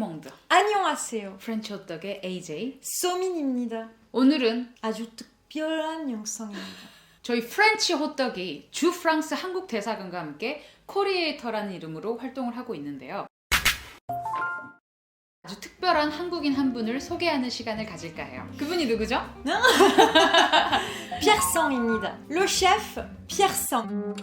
레몽드, 안녕하세요. 프렌치 호떡의 AJ. 소민입니다. 오늘은 아주 특별한 영상입니다. 저희 프렌치 호떡이 주 프랑스 한국 대사관과 함께 코리에이터라는 이름으로 활동을 하고 있는데요. 아주 특별한 한국인 한 분을 소개하는 시간을 가질까 해요. 그분이 누구죠? Pierre Sang입니다. Le chef Pierre Sang.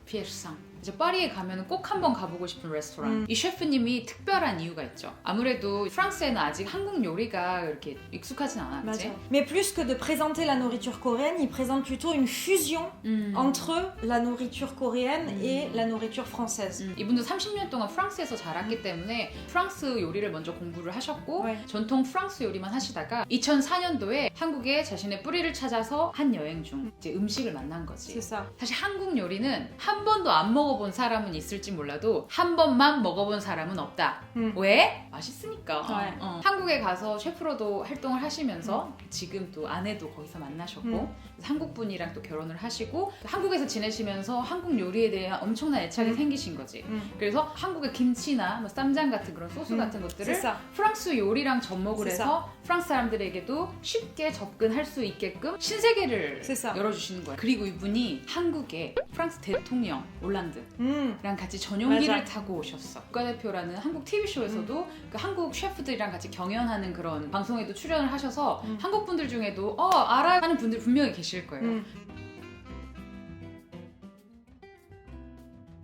피에르상. 이제 파리에 가면 꼭 한번 가보고 싶은 레스토랑. 이 셰프님이 특별한 이유가 있죠. 아무래도 프랑스에는 아직 한국 요리가 이렇게 익숙하진 않았지. 맞아. Mais plus que de présenter la nourriture coréenne, il présente plutôt une fusion entre la nourriture coréenne et la nourriture française. 이분도 30년 동안 프랑스에서 자랐기 때문에 프랑스 요리를 먼저 공부를 하셨고 네. 전통 프랑스 요리만 하시다가 2004년도에 한국에 자신의 뿌리를 찾아서 한 여행 중 이제 음식을 만난 거지. C'est ça. 사실 한국 요리는 한 번도 안 먹어본 사람은 있을지 몰라도 한 번만 먹어본 사람은 없다. 왜? 맛있으니까. 네. 한국에 가서 셰프로도 활동을 하시면서 지금 또 아내도 거기서 만나셨고 한국 분이랑 또 결혼을 하시고 한국에서 지내시면서 한국 요리에 대한 엄청난 애착이 생기신 거지. 그래서 한국의 김치나 뭐 쌈장 같은 그런 소스 같은 것들을 C'est ça. 프랑스 요리랑 접목을 C'est 해서 프랑스 사람들에게도 쉽게 접근할 수 있게끔 신세계를 C'est ça. 열어주시는 거예요. 그리고 이분이 한국에 프랑스 대통령 올랑드랑 같이 전용기를 맞아. 타고 오셨어. 국가대표라는 한국 TV쇼에서도 그 한국 셰프들이랑 같이 경연하는 그런 방송에도 출연을 하셔서 한국 분들 중에도 알아 하는 분들 분명히 계실 거예요.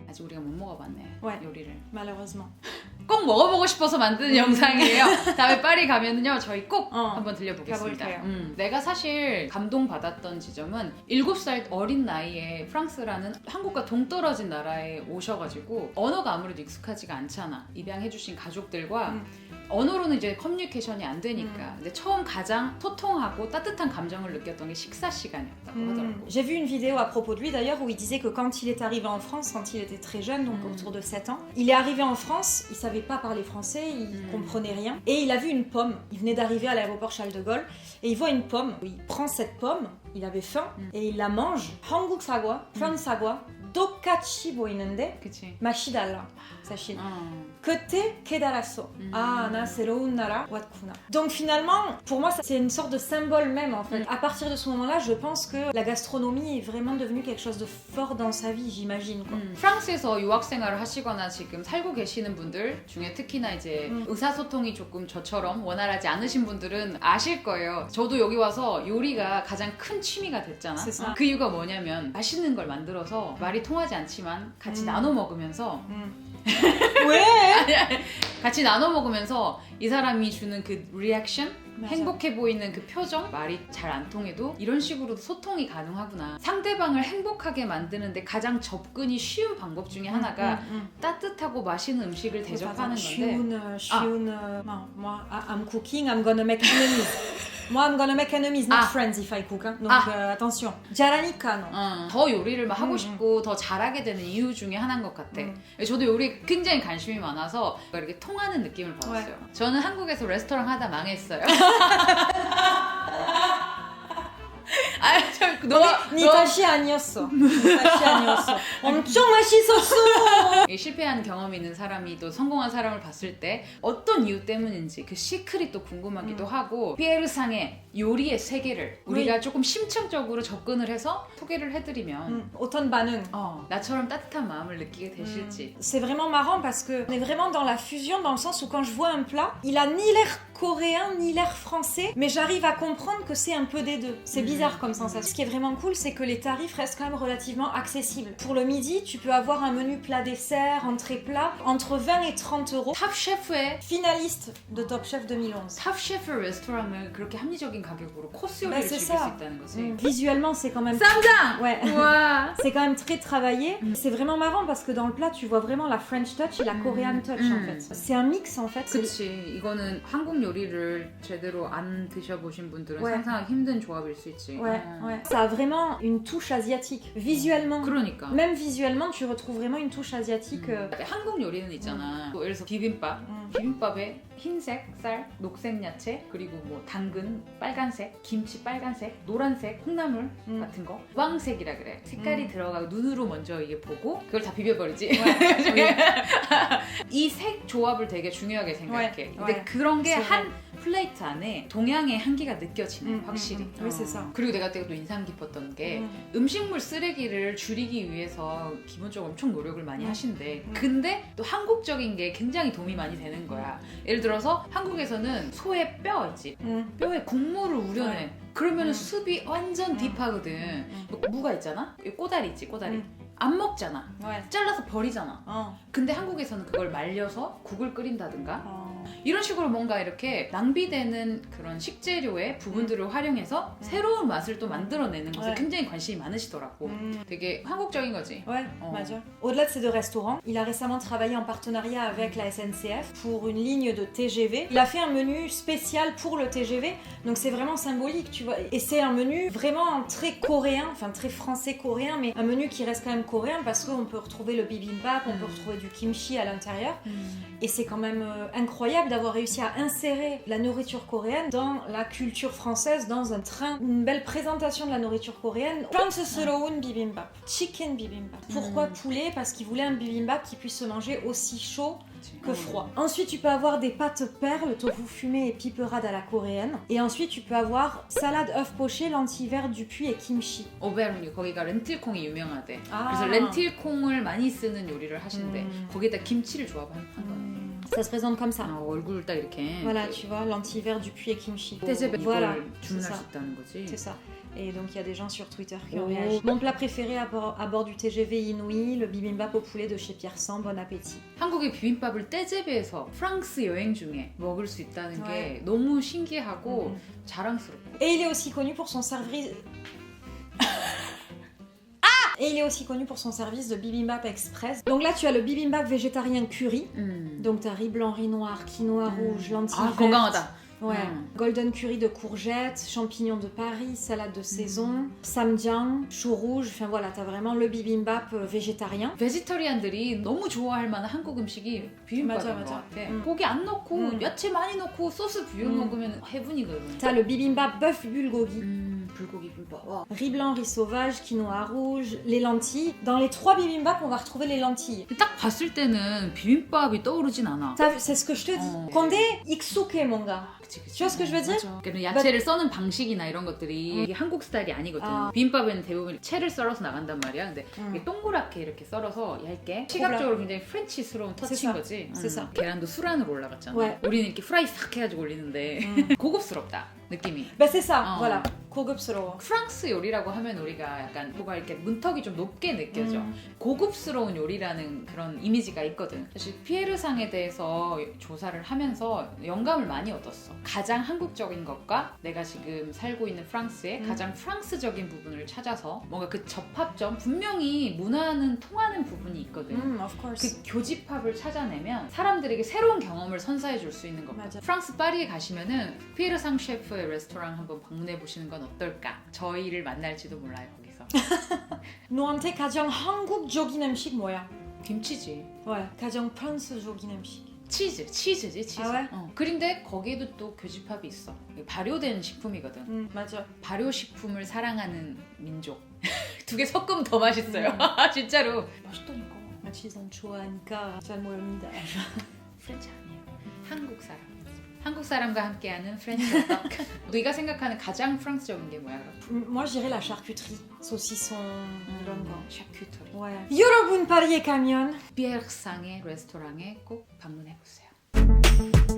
아직 우리가 못 먹어봤네. Ouais. 요리를. Malheureusement. 꼭 먹어보고 싶어서 만든 영상이에요. 다음에 파리 가면은요 저희 꼭 한번 들려보겠습니다. 가볼게요. 내가 사실 감동받았던 지점은 7살 어린 나이에 프랑스라는 한국과 동떨어진 나라에 오셔가지고 언어가 아무래도 익숙하지가 않잖아. 입양해주신 가족들과 언어로는 이제 커뮤니케이션이 안 되니까 근데 처음 가장 소통하고 따뜻한 감정을 느꼈던 게 식사 시간이었다고 하더라고. J'ai vu une vidéo à propos de lui d'ailleurs où il disait que quand il est arrivé en France, quand il était très jeune, donc autour de 7 ans, il est arrivé en France, il savait pas parler français, il comprenait rien, et il a vu une pomme. Il venait d'arriver à l'aéroport Charles de Gaulle, et il voit une pomme. Il prend cette pomme, il avait faim, et il la mange. 한국 사과, 프랑스 사과, 똑같이 보이는데 그치? 맛이 달라, 사실. 그때 깨달았어. Ah, 나 새로운 나라 왔구나. Donc finalement, pour moi, c'est une sorte de symbole même en fait. À partir de ce moment-là, je pense que la gastronomie est vraiment devenue quelque chose de fort dans sa vie, j'imagine. quoi. 프랑스에서 유학 생활을 하시거나 지금 살고 계시는 분들 중에 특히나 이제 의사소통이 조금 저처럼 원활하지 않으신 분들은 아실 거예요. 저도 여기 와서 요리가 가장 큰 취미가 됐잖아. 세상. 그 이유가 뭐냐면 맛있는 걸 만들어서 말이 통하지 않지만 같이 나눠 먹으면서 왜? 같이 나눠 먹으면서 이 사람이 주는 그 리액션? 맞아. 행복해 보이는 그 표정? 말이 잘 안 통해도 이런 식으로도 소통이 가능하구나. 상대방을 행복하게 만드는데 가장 접근이 쉬운 방법 중에 하나가 따뜻하고 맛있는 음식을 대접하는 건데 쉬운, non, moi, I'm cooking, I'm gonna make enemies. Moi, I'm gonna make enemies, not friends if I cook. Hein? Donc attention. 잘하니까 no. 더 요리를 막 하고 싶고 더 잘하게 되는 이유 중에 하나인 것 같아. 저도 요리에 굉장히 관심이 많아서 이렇게 통하는 느낌을 받았어요. 저는 한국에서 레스토랑 하다 망했어요. 네 탓이 아니었어. 네 탓이 아니었어. 엄청 맛있었어. 실패한 경험이 있는 사람이 또 성공한 사람을 봤을 때 어떤 이유 때문인지 그 시크릿 도 궁금하기도 하고 피에르상의 요리의 세계를 우리가 조금 심층적으로 접근을 해서 소개를 해드리면 어떤 반응 나처럼 따뜻한 마음을 느끼게 되실지. C'est vraiment marrant parce que on est vraiment dans la fusion dans le sens où quand je vois un plat, il a ni l'air coréen ni l'air français, mais j'arrive à comprendre que c'est un peu des deux. C'est bizarre comme sensation. ce qui est vraiment cool, c'est que les tarifs restent quand même relativement accessibles. Pour le midi, tu peux avoir un menu plat-dessert, entrée-plat, entre 20 et 30 euros. 탑 셰프의 Finaliste de Top Chef 2011. 탑 셰프 레스토랑을 그렇게 합리적인 가격으로 코스 Bah, 요리를 c'est 즐길 ça. 수 있다는 거지. Visuellement, c'est quand même... 쌈장! Ouais. 우와! C'est quand même très travaillé. C'est vraiment marrant parce que dans le plat, tu vois vraiment la French touch et la Korean touch en fait. C'est un mix en fait. 그치. 이거는 한국 요리를 제대로 안 드셔보신 분들은 Ouais. 상상하기 힘든 조합일 수 있지. Ouais, ouais. Ça a vraiment une touche asiatique. Visuellement. 그러니까. Même visuellement, tu retrouves vraiment une touche asiatique. 한국 요리는 있잖아. 뭐 예를 들어서 비빔밥. 비빔밥에 흰색 쌀, 녹색 야채, 그리고 뭐 당근 빨간색, 김치 빨간색, 노란색, 콩나물 같은 거. 주황색이라 그래. 색깔이 들어가고 눈으로 먼저 이게 보고 그걸 다 비벼버리지. 이 색 조합을 되게 중요하게 생각해. 근데 그런 게 한 플레이트 안에 동양의 향기가 느껴지네, 확실히. Oui, c'est ça. 그리고 내가 그때 또 인상 깊었던 게 음식물 쓰레기를 줄이기 위해서 기본적으로 엄청 노력을 많이 하신대. 근데 또 한국적인 게 굉장히 도움이 많이 되는 거야. 예를 들어서 한국에서는 소의 뼈 있지. 뼈에 국물을 우려내. 그러면 숲이 완전 딥하거든. 무가 있잖아? 여기 꼬다리 있지, 꼬다리. 안 먹잖아. Ouais. 잘라서 버리잖아. 근데 한국에서는 그걸 말려서 국을 끓인다든가 이런 식으로 뭔가 이렇게 낭비되는 그런 식재료의 부분들을 활용해서 새로운 맛을 또 만들어내는 것에 굉장히 관심이 많으시더라고. 되게 한국적인 거지. Ouais, 맞아. Au-delà de ces deux restaurants, il a récemment travaillé en partenariat avec la SNCF pour une ligne de TGV. Il a fait un menu spécial pour le TGV, donc c'est vraiment symbolique, tu vois. Et c'est un menu vraiment très coréen, enfin très français-coréen, mais un menu qui reste quand même coréen parce qu'on peut retrouver le bibimbap, on peut retrouver du kimchi à l'intérieur. Et c'est quand même incroyable d'avoir réussi à insérer la nourriture coréenne dans la culture française, dans un train. Une belle présentation de la nourriture coréenne. 프랑스스러운 bibimbap, chicken bibimbap. Pourquoi poulet? Parce qu'il voulait un bibimbap qui puisse se manger aussi chaud que froid. Ensuite, tu peux avoir des pâtes perles, tofu fumé et piperade à la coréenne. Et ensuite, tu peux avoir salade œuf poché, lentilles vertes du puits et kimchi. 오베르뉴 거기가 렌틸콩이 유명하대. 아. 그래서 렌틸콩을 많이 쓰는 요리를 하신대. 거기에다 김치를 조합한 거야. Ça se présente comme ça. 얼굴 딱 이렇게. Voilà, tu vois, lentilles vertes du puits et kimchi. 떼제베 Voilà, 이걸 c'est 주문할 ça. 수 있다는 거지. C'est ça. Et donc il y a des gens sur Twitter qui ont Oh. réagi. Mon plat préféré à bord du TGV Inouï, le bibimbap au poulet de chez Pierre Sang. Bon appétit. 한국의 비빔밥을 떼제베에서 프랑스 여행 중에 먹을 수 있다는 게 너무 신기하고 자랑스럽고. Et il est aussi connu pour son service. Et il est aussi connu pour son service de bibimbap express. Donc là, tu as le bibimbap végétarien curry. Donc tu as riz blanc, riz noir, quinoa rouge, lentilles 아 vertes. 건강하다. Ouais. Golden curry de courgettes, champignons de Paris, salade de saison, samjiang, chou rouge. Enfin voilà, t'as vraiment le bibimbap végétarien. 베지터리안들이 너무 좋아할 만한 한국 음식이 비빔밥인 것 같아. 고기 안 넣고 야채 많이 넣고 소스 부어 먹으면 해분이거든. T'as le bibimbap bœuf bulgogi. 불고기 비빔밥. 와. Riz blanc, riz sauvage, quinoa rouge, les lentilles. Dans les trois bibimbap, on va retrouver les lentilles. 딱 봤을 때는 비빔밥이 떠오르진 않아. C'est ce que je te dis. Condé iksuke 뭔가. Tu vois ce que je veux dire? 그러니까 야채를 써는 방식이나 이런 것들이 이게 한국 스타일이 아니거든. 비빔밥에는 대부분 채를 썰어서 나간단 말이야. 근데 이게 동그랗게 이렇게 썰어서 얇게 시각적으로 굉장히 프렌치스러운 터치인 거지. C'est ça. 계란도 수란으로 올라갔잖아. Ouais. 우리는 이렇게 프라이 싹 해가지고 올리는데 고급스럽다 느낌이. Bah c'est ça, voilà. 고급스러워. 프랑스 요리라고 하면 우리가 약간 뭐가 이렇게 문턱이 좀 높게 느껴져. 고급스러운 요리라는 그런 이미지가 있거든. 사실 피에르상에 대해서 조사를 하면서 영감을 많이 얻었어. 가장 한국적인 것과 내가 지금 살고 있는 프랑스의 가장 프랑스적인 부분을 찾아서 뭔가 그 접합점, 분명히 문화는 통하는 부분이 있거든. Of course. 그 교집합을 찾아내면 사람들에게 새로운 경험을 선사해 줄 수 있는 겁니다. 맞아. 프랑스 파리에 가시면은 피에르상 셰프의 레스토랑 한번 방문해 보시는 건 어떨까? 저희를 만날지도 몰라요 거기서. 너한테 가장 한국적인 음식 뭐야? 김치지. Ouais, 가장 프랑스적인 음식. 치즈지 치즈. 아, 왜? 그런데 거기에도 또 교집합이 있어. 발효된 식품이거든. 맞아. 발효 식품을 사랑하는 민족. 두 개 섞으면 더 맛있어요. 진짜로. 맛있다니까. 마치선 좋아하니까 잘 모릅니다. 프렌치 아니에요. 한국 사람. 한국 사람과 함께하는 프렌치 호떡. 네가 생각하는 가장 프랑스적인 게 뭐야 그럼? Moi, je dirais la charcuterie, saucisson, 이런 거. 샤큐터리. Ouais. 여러분 파리에 가면 피에르상의 레스토랑에 꼭 방문해 보세요.